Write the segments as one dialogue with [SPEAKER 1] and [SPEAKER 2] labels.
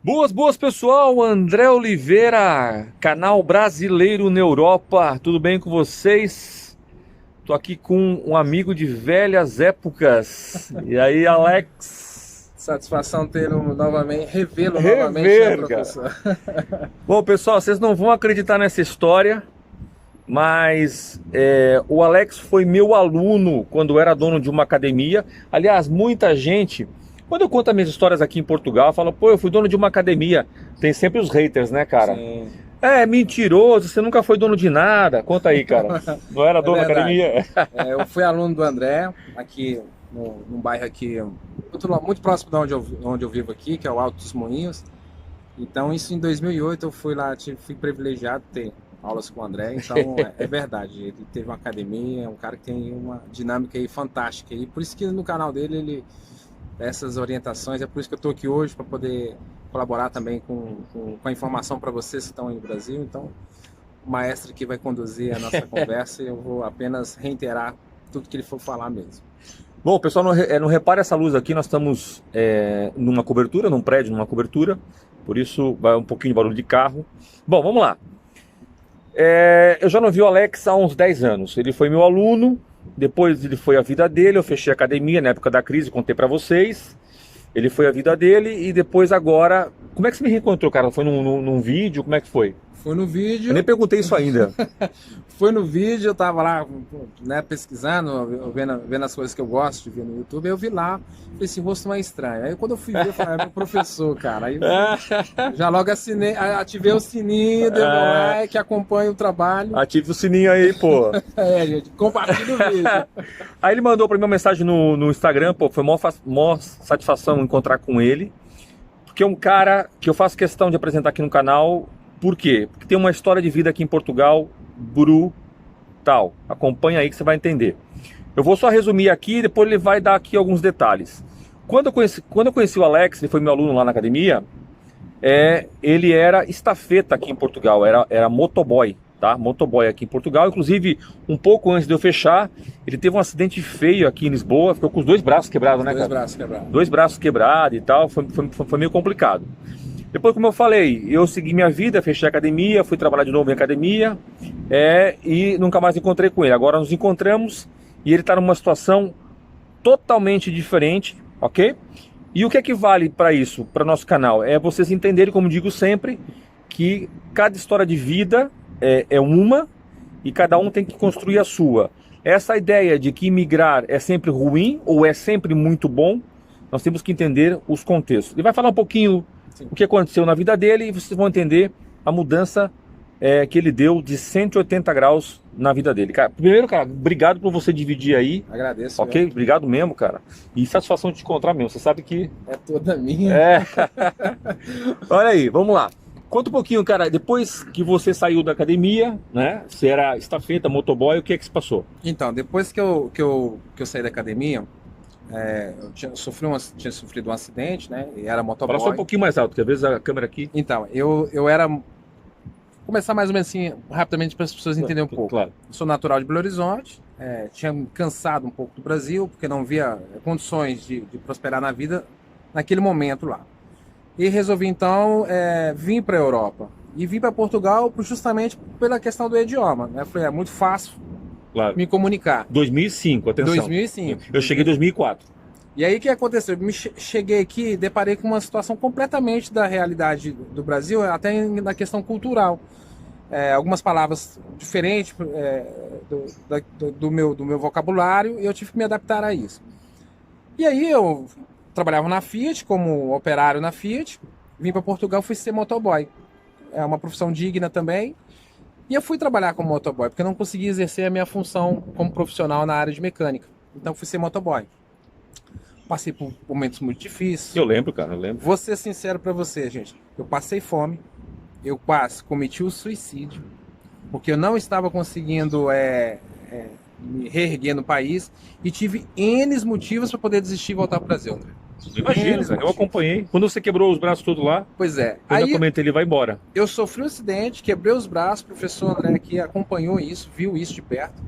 [SPEAKER 1] Boas, pessoal. André Oliveira, canal brasileiro na Europa. Tudo bem com vocês? Tô aqui com um amigo de velhas épocas. E aí, Alex?
[SPEAKER 2] Satisfação tê-lo novamente, revê-lo novamente, né,
[SPEAKER 1] Rever, cara.
[SPEAKER 2] professor?
[SPEAKER 1] Bom, pessoal, vocês não vão acreditar nessa história, mas o Alex foi meu aluno quando eu era dono de uma academia. Aliás, muita gente, quando eu conto as minhas histórias aqui em Portugal, fala, pô, eu fui dono de uma academia. Tem sempre os haters, né, cara?
[SPEAKER 2] Sim,
[SPEAKER 1] É, mentiroso, você nunca foi dono de nada. Conta aí, cara. Não era
[SPEAKER 2] é
[SPEAKER 1] dono da
[SPEAKER 2] verdade.
[SPEAKER 1] academia?
[SPEAKER 2] Eu fui aluno do André, aqui num bairro aqui, muito próximo de onde eu vivo aqui, que é o Alto dos Moinhos. Então, isso em 2008 eu fui lá, fui privilegiado de ter aulas com o André. Então, é verdade, ele teve uma academia, é um cara que tem uma dinâmica aí fantástica. E por isso que no canal dele ele essas orientações. É por isso que eu estou aqui hoje, para poder colaborar também com a informação para vocês que estão aí no Brasil. Então, o maestro que vai conduzir a nossa conversa, eu vou apenas reiterar tudo que ele for falar mesmo.
[SPEAKER 1] Bom, pessoal, não repare essa luz aqui, nós estamos numa cobertura, num prédio, numa cobertura, por isso vai um pouquinho de barulho de carro. Bom, vamos lá. Eu já não vi o Alex há uns 10 anos, ele foi meu aluno, depois ele foi a vida dele, eu fechei a academia na época da crise, contei pra vocês. Ele foi a vida dele e depois agora... Como é que você me reencontrou, cara? Foi num vídeo? Como é que foi?
[SPEAKER 2] Foi no
[SPEAKER 1] Eu nem
[SPEAKER 2] vídeo,
[SPEAKER 1] perguntei isso ainda.
[SPEAKER 2] foi no vídeo, eu tava lá, né, pesquisando, vendo as coisas que eu gosto de ver no YouTube, aí eu vi lá, falei, esse rosto não é estranho. Aí quando eu fui ver, eu falei, é meu professor, cara. Aí já logo assinei, ativei o sininho, dei o meu like, acompanho o trabalho.
[SPEAKER 1] Ative o sininho aí, pô.
[SPEAKER 2] Gente, compartilha o vídeo.
[SPEAKER 1] Aí ele mandou pra mim uma mensagem no Instagram, pô, foi mó satisfação encontrar com ele. Porque é um cara que eu faço questão de apresentar aqui no canal. Por quê? Porque tem uma história de vida aqui em Portugal brutal. Acompanha aí que você vai entender. Eu vou só resumir aqui, depois ele vai dar aqui alguns detalhes. Quando eu conheci o Alex, ele foi meu aluno lá na academia, ele era estafeta aqui em Portugal, era motoboy, tá? Motoboy aqui em Portugal. Inclusive, um pouco antes de eu fechar, ele teve um acidente feio aqui em Lisboa, ficou com os dois braços quebrados, né,
[SPEAKER 2] Dois
[SPEAKER 1] cara?
[SPEAKER 2] braços quebrados.
[SPEAKER 1] Dois braços quebrados e tal, foi meio complicado. Depois, como eu falei, eu segui minha vida, fechei a academia, fui trabalhar de novo em academia, e nunca mais encontrei com ele. Agora nos encontramos e ele está numa situação totalmente diferente, ok? E o que é que vale para isso, para nosso canal? É vocês entenderem, como digo sempre, que cada história de vida é uma e cada um tem que construir a sua. Essa ideia de que imigrar é sempre ruim ou é sempre muito bom, nós temos que entender os contextos. Ele vai falar um pouquinho o que aconteceu na vida dele e vocês vão entender a mudança que ele deu de 180 graus na vida dele. Cara, primeiro, cara, obrigado por você dividir aí.
[SPEAKER 2] Agradeço.
[SPEAKER 1] Ok? Obrigado mesmo, cara. E satisfação de te encontrar mesmo. Você sabe que...
[SPEAKER 2] É toda minha.
[SPEAKER 1] Olha aí, vamos lá. Conta um pouquinho, cara, depois que você saiu da academia, né? Você era estafeta, motoboy, o que é que se passou?
[SPEAKER 2] Então, depois que eu saí da academia, eu tinha sofrido um acidente, né? E era motoboy.
[SPEAKER 1] Fala só um pouquinho mais alto, que às vezes a câmera aqui...
[SPEAKER 2] Então, eu era... Começar mais ou menos assim, rapidamente, para as pessoas entenderem um pouco.
[SPEAKER 1] Claro.
[SPEAKER 2] Eu sou natural de Belo Horizonte, tinha me cansado um pouco do Brasil, porque não via condições de prosperar na vida naquele momento lá. E resolvi então vir para a Europa. E vim para Portugal justamente pela questão do idioma, né? Foi muito fácil
[SPEAKER 1] Claro.
[SPEAKER 2] me comunicar.
[SPEAKER 1] 2005, atenção.
[SPEAKER 2] 2005.
[SPEAKER 1] Eu cheguei em 2004.
[SPEAKER 2] E aí o que aconteceu? Cheguei aqui e deparei com uma situação completamente da realidade do Brasil, até na questão cultural. Algumas palavras diferentes do meu vocabulário, e eu tive que me adaptar a isso. E aí eu trabalhava na Fiat, como operário na Fiat, vim para Portugal, fui ser motoboy. É uma profissão digna também. E eu fui trabalhar como motoboy, porque eu não conseguia exercer a minha função como profissional na área de mecânica. Então fui ser motoboy. Passei por momentos muito difíceis.
[SPEAKER 1] Eu lembro, cara, eu lembro.
[SPEAKER 2] Vou ser sincero pra você, gente. Eu passei fome. Eu quase cometi o suicídio. Porque eu não estava conseguindo me reerguer no país. E tive N motivos para poder desistir e voltar pro Brasil, André.
[SPEAKER 1] Imagina, cara, eu acompanhei. Quando você quebrou os braços tudo lá,
[SPEAKER 2] Pois é.
[SPEAKER 1] quando eu
[SPEAKER 2] Aí
[SPEAKER 1] comentei, ele vai embora.
[SPEAKER 2] eu sofri um acidente, quebrei os braços. O professor André aqui acompanhou isso, viu isso de perto.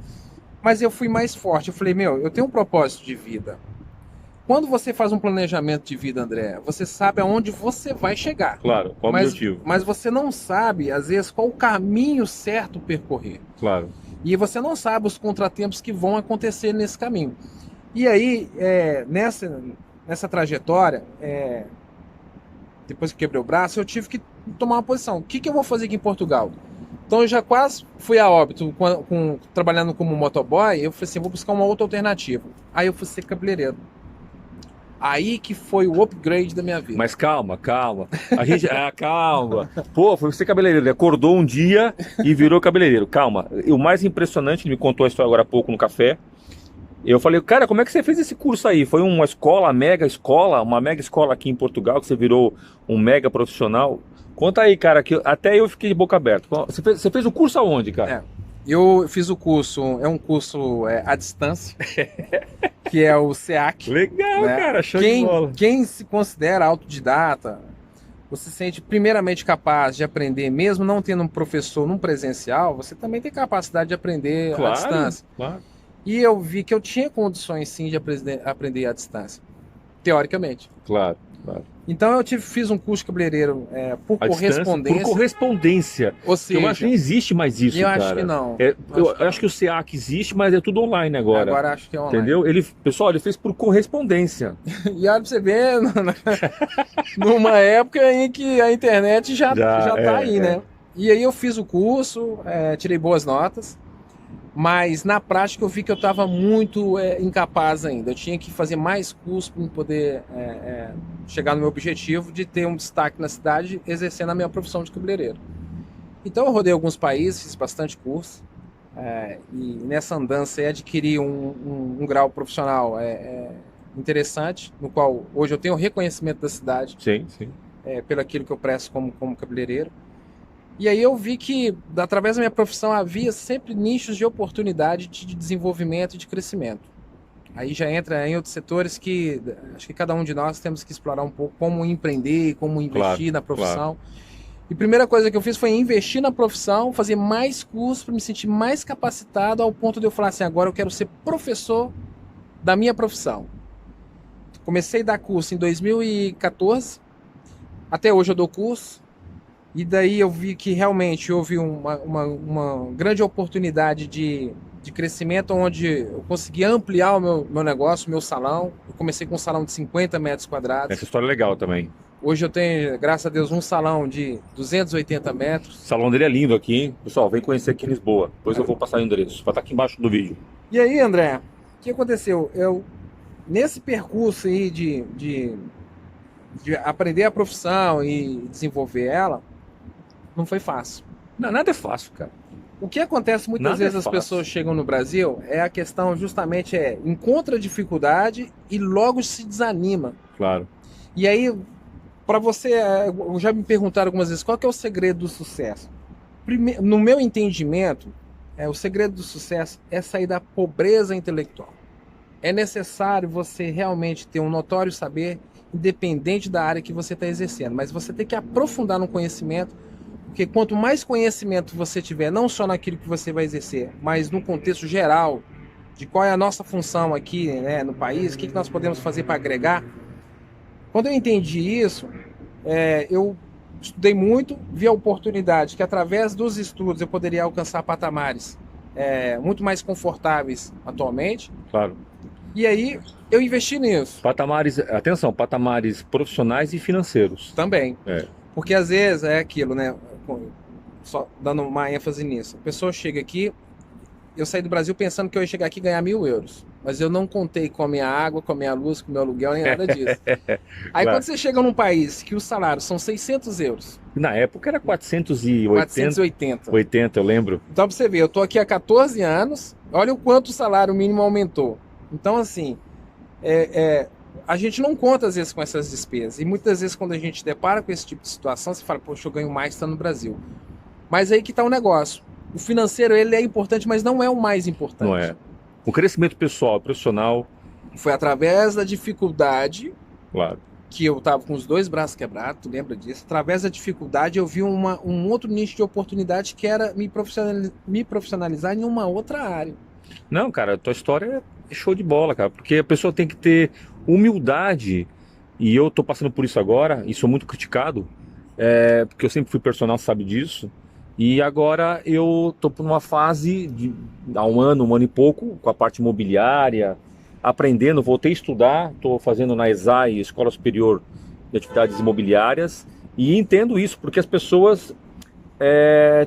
[SPEAKER 2] Mas eu fui mais forte. Eu falei, eu tenho um propósito de vida. Quando você faz um planejamento de vida, André, você sabe aonde você vai chegar.
[SPEAKER 1] Claro, qual o objetivo?
[SPEAKER 2] Mas você não sabe, às vezes, qual o caminho certo percorrer.
[SPEAKER 1] Claro.
[SPEAKER 2] E você não sabe os contratempos que vão acontecer nesse caminho. E aí, nessa trajetória, depois que quebrei o braço, eu tive que tomar uma posição. O que eu vou fazer aqui em Portugal? Então eu já quase fui a óbito trabalhando como motoboy. Eu falei assim, vou buscar uma outra alternativa. Aí eu fui ser cabeleireiro. Aí que foi o upgrade da minha vida.
[SPEAKER 1] Mas calma. A gente, calma. Pô, foi você cabeleireiro. Ele acordou um dia e virou cabeleireiro. Calma. O mais impressionante, ele me contou a história agora há pouco no café. Eu falei, cara, como é que você fez esse curso aí? Foi uma escola, uma mega escola aqui em Portugal, que você virou um mega profissional? Conta aí, cara, que até eu fiquei de boca aberta. Você fez o curso aonde, cara?
[SPEAKER 2] Eu fiz o curso, é um curso à distância, que é o SEAC.
[SPEAKER 1] Legal, né? Cara, show de bola.
[SPEAKER 2] Quem se considera autodidata, você se sente primeiramente capaz de aprender, mesmo não tendo um professor num presencial, você também tem capacidade de aprender à distância. Claro. E eu vi que eu tinha condições sim de aprender à distância, teoricamente.
[SPEAKER 1] Claro.
[SPEAKER 2] Então eu fiz um curso de cabeleireiro por correspondência.
[SPEAKER 1] Por correspondência.
[SPEAKER 2] Ou seja,
[SPEAKER 1] eu acho que não existe mais isso, cara.
[SPEAKER 2] Eu acho que não.
[SPEAKER 1] Eu acho que o SEAC existe, mas é tudo online agora.
[SPEAKER 2] Agora acho que é online.
[SPEAKER 1] Entendeu? Pessoal, ele fez por correspondência.
[SPEAKER 2] E olha pra você ver, numa época em que a internet já tá aí, né? E aí eu fiz o curso, tirei boas notas. Mas na prática eu vi que eu estava muito incapaz ainda. Eu tinha que fazer mais curso para poder chegar no meu objetivo de ter um destaque na cidade exercendo a minha profissão de cabeleireiro. Então eu rodei alguns países, fiz bastante curso. E nessa andança eu adquiri um grau profissional interessante, no qual hoje eu tenho reconhecimento da cidade.
[SPEAKER 1] Sim.
[SPEAKER 2] Pelo aquilo que eu presto como cabeleireiro. E aí eu vi que, através da minha profissão, havia sempre nichos de oportunidade de desenvolvimento e de crescimento. Aí já entra em outros setores que acho que cada um de nós temos que explorar um pouco como empreender, como investir na profissão. Claro. E a primeira coisa que eu fiz foi investir na profissão, fazer mais cursos para me sentir mais capacitado ao ponto de eu falar assim, agora eu quero ser professor da minha profissão. Comecei a dar curso em 2014, até hoje eu dou curso. E daí eu vi que realmente houve uma grande oportunidade de crescimento, onde eu consegui ampliar o meu negócio, o meu salão. Eu comecei com um salão de 50 metros quadrados.
[SPEAKER 1] Essa história é legal também.
[SPEAKER 2] Hoje eu tenho, graças a Deus, um salão de 280 metros.
[SPEAKER 1] O salão dele é lindo aqui, hein? Pessoal, vem conhecer aqui em Lisboa. Depois eu vou passar o endereço. Vai estar aqui embaixo do vídeo.
[SPEAKER 2] E aí, André, o que aconteceu? Nesse percurso aí de aprender a profissão e desenvolver ela, não foi fácil.
[SPEAKER 1] Não, nada é fácil, cara.
[SPEAKER 2] O que acontece muitas vezes as pessoas chegam no Brasil é a questão justamente encontra dificuldade e logo se desanima.
[SPEAKER 1] Claro.
[SPEAKER 2] E aí, para você, já me perguntaram algumas vezes, qual que é o segredo do sucesso? No meu entendimento, o segredo do sucesso é sair da pobreza intelectual. É necessário você realmente ter um notório saber, independente da área que você está exercendo, mas você tem que aprofundar no conhecimento. Porque quanto mais conhecimento você tiver, não só naquilo que você vai exercer, mas no contexto geral, de qual é a nossa função aqui, né, no país, o que nós podemos fazer para agregar. Quando eu entendi isso, eu estudei muito, vi a oportunidade que através dos estudos eu poderia alcançar patamares muito mais confortáveis atualmente.
[SPEAKER 1] Claro.
[SPEAKER 2] E aí eu investi nisso.
[SPEAKER 1] Patamares, atenção, patamares profissionais e financeiros.
[SPEAKER 2] Também. Porque às vezes é aquilo, né? Só dando uma ênfase nisso. A pessoa chega aqui, eu saí do Brasil pensando que eu ia chegar aqui e ganhar 1.000 euros. Mas eu não contei com a minha água, com a minha luz, com o meu aluguel, nem nada disso. Aí quando você chega num país que os salários são 600 euros.
[SPEAKER 1] Na época era 480.
[SPEAKER 2] 480,
[SPEAKER 1] eu lembro.
[SPEAKER 2] Então pra você ver, eu tô aqui há 14 anos, olha o quanto o salário mínimo aumentou. Então assim, a gente não conta às vezes com essas despesas. E muitas vezes quando a gente depara com esse tipo de situação, você fala, poxa, eu ganho mais estando no Brasil. Mas aí que tá o negócio. O financeiro, ele é importante, mas não é o mais importante.
[SPEAKER 1] Não é. O crescimento pessoal, profissional...
[SPEAKER 2] Foi através da dificuldade...
[SPEAKER 1] Claro.
[SPEAKER 2] Que eu tava com os 2 braços quebrados, tu lembra disso? Através da dificuldade eu vi um outro nicho de oportunidade que era me profissionalizar em uma outra área.
[SPEAKER 1] Não, cara, a tua história é show de bola, cara. Porque a pessoa tem que ter Humildade, e eu tô passando por isso agora, e sou muito criticado, porque eu sempre fui personal, sabe disso. E agora eu tô por uma fase de há um ano e pouco, com a parte imobiliária, aprendendo, voltei a estudar, estou fazendo na ESAI, Escola Superior de Atividades Imobiliárias, e entendo isso, porque as pessoas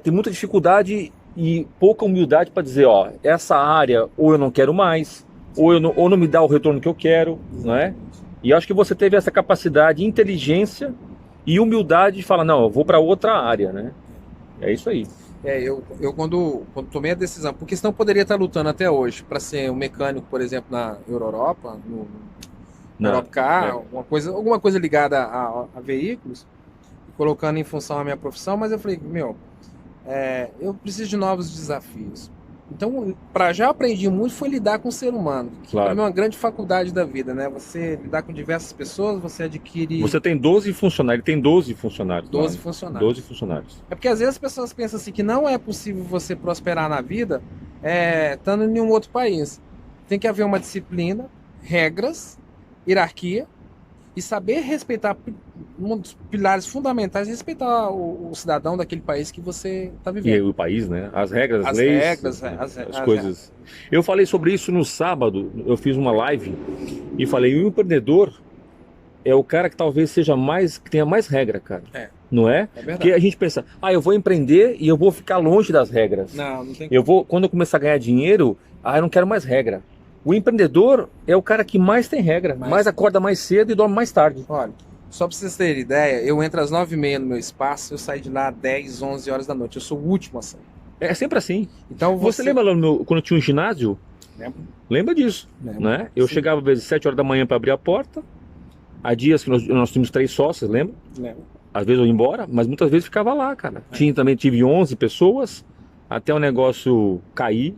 [SPEAKER 1] têm muita dificuldade e pouca humildade para dizer, ó, essa área ou eu não quero mais, ou não me dá o retorno que eu quero, não é? E acho que você teve essa capacidade, inteligência e humildade de falar, não, eu vou para outra área, né? É isso aí.
[SPEAKER 2] Eu quando tomei a decisão, porque senão eu poderia estar lutando até hoje para ser um mecânico, por exemplo, na Europa, no
[SPEAKER 1] Não,
[SPEAKER 2] Europcar,
[SPEAKER 1] é.
[SPEAKER 2] alguma coisa ligada a veículos, colocando em função a minha profissão, mas eu falei, meu, eu preciso de novos desafios. Então, para já aprendi muito foi lidar com o ser humano, que para mim
[SPEAKER 1] Claro.
[SPEAKER 2] é uma grande faculdade da vida, né? Você lidar com diversas pessoas, você adquire
[SPEAKER 1] Você tem 12 funcionários, ele tem 12 funcionários lá,
[SPEAKER 2] 12
[SPEAKER 1] né? 12
[SPEAKER 2] funcionários.
[SPEAKER 1] funcionários.
[SPEAKER 2] É porque às vezes as pessoas pensam assim que não é possível você prosperar na vida estando em um outro país. Tem que haver uma disciplina, regras, hierarquia e saber respeitar um dos pilares fundamentais, respeitar o cidadão daquele país que você está
[SPEAKER 1] E aí,
[SPEAKER 2] vivendo.
[SPEAKER 1] o país, né? As regras, as
[SPEAKER 2] As
[SPEAKER 1] leis,
[SPEAKER 2] regras,
[SPEAKER 1] as coisas. Eu falei sobre isso no sábado, eu fiz uma live e falei, o empreendedor é o cara que talvez seja mais, que tenha mais regra, cara. Não é?
[SPEAKER 2] é
[SPEAKER 1] Porque a
[SPEAKER 2] verdade.
[SPEAKER 1] gente pensa, eu vou empreender e eu vou ficar longe das regras.
[SPEAKER 2] Não tem
[SPEAKER 1] Eu vou, quando eu começar a ganhar dinheiro, eu não quero mais regra. O empreendedor é o cara que mais tem regra, mais acorda mais cedo e dorme mais tarde.
[SPEAKER 2] Olha, só para vocês terem ideia, eu entro às 9h30 no meu espaço, eu saio de lá às 10, 11 horas da noite. Eu sou o último a sair.
[SPEAKER 1] É sempre assim.
[SPEAKER 2] Então
[SPEAKER 1] Você lembra lá quando tinha um ginásio?
[SPEAKER 2] Lembro.
[SPEAKER 1] Lembra disso,
[SPEAKER 2] Lembro.
[SPEAKER 1] né? Eu
[SPEAKER 2] Sim.
[SPEAKER 1] chegava às vezes 7 horas da manhã para abrir a porta. Há dias que nós tínhamos 3 sócios, lembra?
[SPEAKER 2] Lembro.
[SPEAKER 1] Às vezes eu ia embora, mas muitas vezes ficava lá, cara. Também tive 11 pessoas, até o negócio cair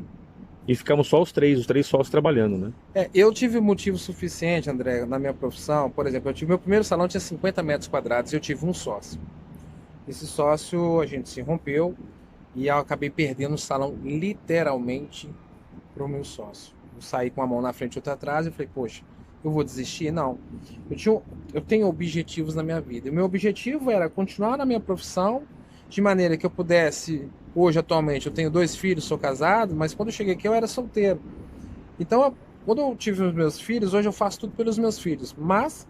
[SPEAKER 1] e ficamos só os três sócios trabalhando, né?
[SPEAKER 2] Eu tive motivo suficiente, André, na minha profissão. Por exemplo, eu tive meu primeiro salão tinha 50 metros quadrados e eu tive um sócio. Esse sócio, a gente se rompeu e eu acabei perdendo o salão literalmente para o meu sócio. Eu saí com a mão na frente e outra atrás e falei, poxa, eu vou desistir? Não. Eu tenho objetivos na minha vida. E o meu objetivo era continuar na minha profissão de maneira que eu pudesse. Hoje, atualmente, eu tenho 2 filhos, sou casado, mas quando eu cheguei aqui eu era solteiro. Então, quando eu tive os meus filhos, hoje eu faço tudo pelos meus filhos. Mas,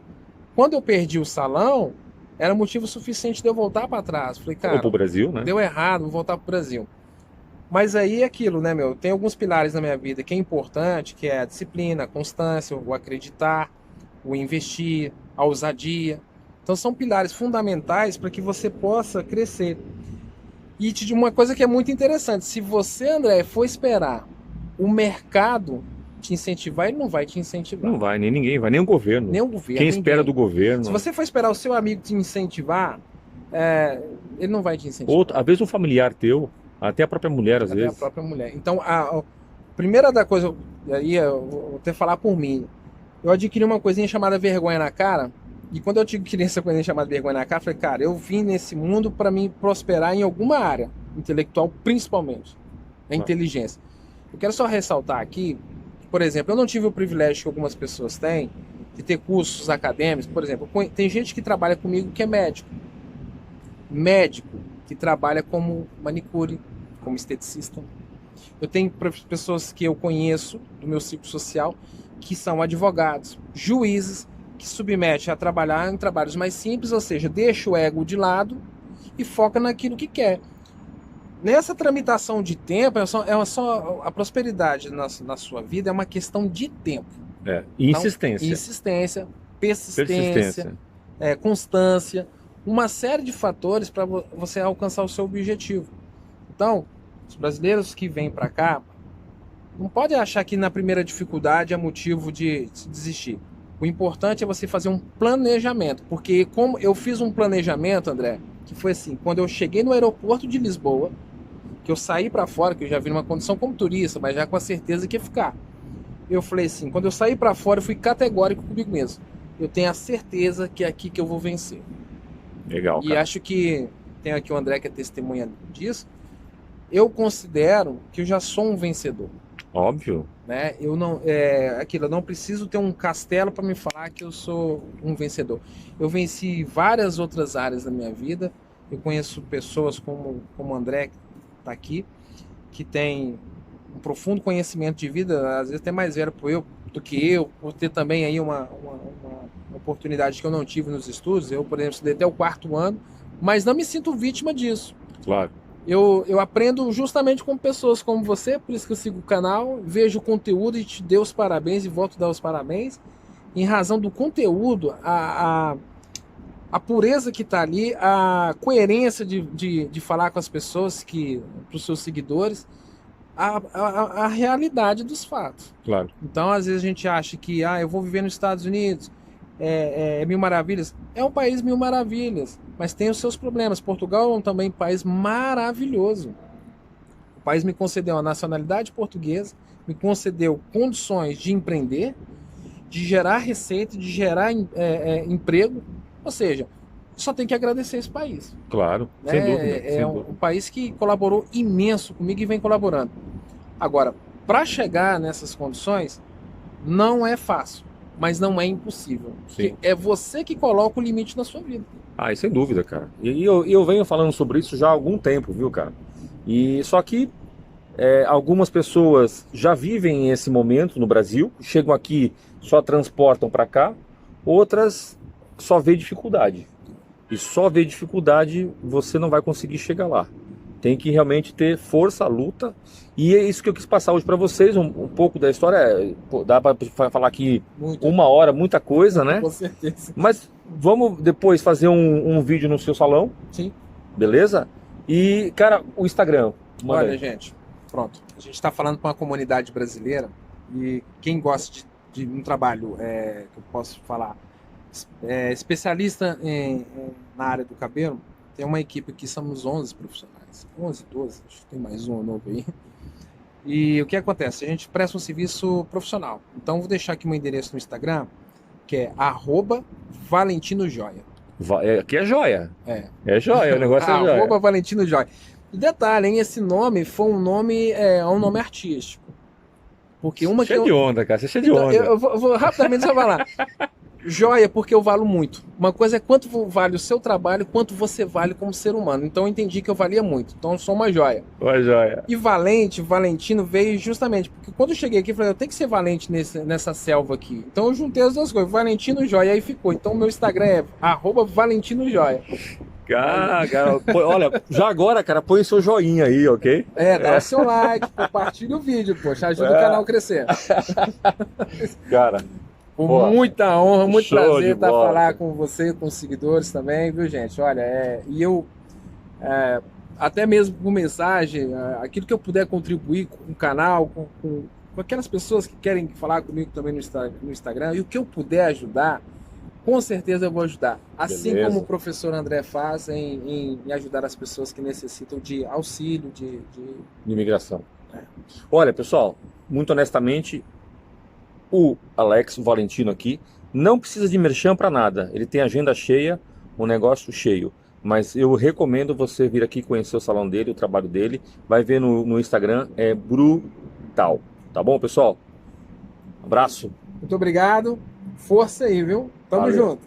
[SPEAKER 2] quando eu perdi o salão, era motivo suficiente de eu voltar para trás. Falei,
[SPEAKER 1] Ou
[SPEAKER 2] cara,
[SPEAKER 1] pro Brasil, né?
[SPEAKER 2] deu errado, vou voltar para o Brasil. Mas aí é aquilo, né, meu? Tem alguns pilares na minha vida que é importante, que é a disciplina, a constância, o acreditar, o investir, a ousadia. Então são pilares fundamentais para que você possa crescer. E te digo uma coisa que é muito interessante, se você, André, for esperar o mercado te incentivar, ele não vai te incentivar.
[SPEAKER 1] Não vai, nem ninguém vai, nem o governo.
[SPEAKER 2] Nem o governo.
[SPEAKER 1] Quem espera do
[SPEAKER 2] ninguém.
[SPEAKER 1] governo.
[SPEAKER 2] Se você for esperar o seu amigo te incentivar, ele não vai te incentivar.
[SPEAKER 1] Às vezes um familiar teu, até a própria mulher, às
[SPEAKER 2] Até
[SPEAKER 1] vezes.
[SPEAKER 2] a própria mulher. Então, a primeira da coisa, aí eu vou até falar por mim. Eu adquiri uma coisinha chamada vergonha na cara. E quando eu adquiri essa coisinha chamada vergonha na cara, eu falei, cara, eu vim nesse mundo para mim prosperar em alguma área, intelectual principalmente, a inteligência. Eu quero só ressaltar aqui, por exemplo, eu não tive o privilégio que algumas pessoas têm de ter cursos acadêmicos. Por exemplo, tem gente que trabalha comigo que é médico. Médico que trabalha como manicure, como esteticista. Eu tenho pessoas que eu conheço do meu ciclo social que são advogados, juízes, que submetem a trabalhar em trabalhos mais simples, ou seja, deixa o ego de lado e foca naquilo que quer. Nessa tramitação de tempo, a prosperidade na sua vida é uma questão de tempo.
[SPEAKER 1] E insistência.
[SPEAKER 2] Então, insistência, persistência. Constância, uma série de fatores para você alcançar o seu objetivo. Então, os brasileiros que vêm para cá não pode achar que na primeira dificuldade é motivo de desistir. O importante é você fazer um planejamento, porque como eu fiz um planejamento, André, que foi assim, quando eu cheguei no aeroporto de Lisboa, que eu saí para fora, que eu já vim numa condição como turista, mas já com a certeza que ia ficar. Eu falei assim, quando eu saí para fora, eu fui categórico comigo mesmo. Eu tenho a certeza que é aqui que eu vou vencer.
[SPEAKER 1] Legal,
[SPEAKER 2] E
[SPEAKER 1] cara.
[SPEAKER 2] acho que tem aqui o André que é testemunha disso. Eu considero que eu já sou um vencedor.
[SPEAKER 1] Óbvio.
[SPEAKER 2] né? Eu não preciso ter um castelo para me falar que eu sou um vencedor. Eu venci várias outras áreas da minha vida. Eu conheço pessoas como o André, que está aqui, que tem um profundo conhecimento de vida, às vezes até mais velho do que eu, por ter também aí uma oportunidade que eu não tive nos estudos. Eu, por exemplo, estudei até o 4º ano, mas não me sinto vítima disso.
[SPEAKER 1] Claro.
[SPEAKER 2] Eu aprendo justamente com pessoas como você, por isso que eu sigo o canal, vejo o conteúdo e te dou os parabéns e volto a dar os parabéns. Em razão do conteúdo, a pureza que está ali, a coerência de falar com as pessoas, para os seus seguidores, a realidade dos fatos.
[SPEAKER 1] Claro.
[SPEAKER 2] Então, às vezes a gente acha que eu vou viver nos Estados Unidos, mil maravilhas. É um país mil maravilhas, mas tem os seus problemas. Portugal é também um país maravilhoso. O país me concedeu a nacionalidade portuguesa, me concedeu condições de empreender, de gerar receita, de gerar emprego. Ou seja, só tem que agradecer esse país.
[SPEAKER 1] Claro, sem dúvida.
[SPEAKER 2] Um país que colaborou imenso comigo e vem colaborando. Agora, para chegar nessas condições, não é fácil, mas não é impossível. Porque é você que coloca o limite na sua vida.
[SPEAKER 1] Ah, sem dúvida, cara. E eu venho falando sobre isso já há algum tempo, viu, cara? E só que algumas pessoas já vivem esse momento no Brasil, chegam aqui, só transportam para cá, outras só vê dificuldade. E só vê dificuldade, você não vai conseguir chegar lá. Tem que realmente ter força, luta. E é isso que eu quis passar hoje para vocês, um pouco da história. Dá para falar aqui uma hora, muita coisa, né?
[SPEAKER 2] Com certeza.
[SPEAKER 1] Mas vamos depois fazer um vídeo no seu salão.
[SPEAKER 2] Sim.
[SPEAKER 1] Beleza? E, cara, o Instagram.
[SPEAKER 2] Olha, gente, pronto. A gente está falando para uma comunidade brasileira e quem gosta de um trabalho, que eu posso falar, especialista na área do cabelo, tem uma equipe aqui, somos 11 profissionais, 11, 12, acho que tem mais um novo aí. E o que acontece? A gente presta um serviço profissional. Então vou deixar aqui meu endereço no Instagram, que é @ValentinoJoia.
[SPEAKER 1] Aqui é joia. É joia, o negócio é joia.
[SPEAKER 2] @ValentinoJoia. E detalhe, hein, esse nome foi um nome artístico. Porque uma
[SPEAKER 1] cheio de onda, cara, você é cheio de
[SPEAKER 2] então,
[SPEAKER 1] onda.
[SPEAKER 2] Eu vou rapidamente só falar. Joia, porque eu valo muito. Uma coisa é quanto vale o seu trabalho, quanto você vale como ser humano. Então eu entendi que eu valia muito. Então eu sou uma joia.
[SPEAKER 1] Uma joia.
[SPEAKER 2] E Valentino veio justamente porque quando eu cheguei aqui, eu falei, eu tenho que ser valente nessa selva aqui. Então eu juntei as duas coisas, Valentino Joia, aí ficou. Então o meu Instagram é @ValentinoJoia.
[SPEAKER 1] Cara, olha, já agora, cara, põe seu joinha aí, ok?
[SPEAKER 2] Dá o seu like, compartilha o vídeo, poxa, ajuda o canal a crescer.
[SPEAKER 1] Cara,
[SPEAKER 2] com muita honra, muito prazer estar
[SPEAKER 1] bola.
[SPEAKER 2] falar com você, com os seguidores também, viu, gente? Olha, e eu, até mesmo por mensagem, aquilo que eu puder contribuir com o canal, com aquelas pessoas que querem falar comigo também no Instagram, e o que eu puder ajudar, com certeza eu vou ajudar. Assim
[SPEAKER 1] Beleza.
[SPEAKER 2] como o professor André faz em ajudar as pessoas que necessitam de auxílio, de
[SPEAKER 1] imigração. Olha, pessoal, muito honestamente, o Alex, o Valentino aqui, não precisa de merchan para nada. Ele tem agenda cheia, um negócio cheio. Mas eu recomendo você vir aqui conhecer o salão dele, o trabalho dele. Vai ver no Instagram, é brutal. Tá bom, pessoal? Abraço.
[SPEAKER 2] Muito obrigado. Força aí, viu? Tamo
[SPEAKER 1] Valeu.
[SPEAKER 2] junto.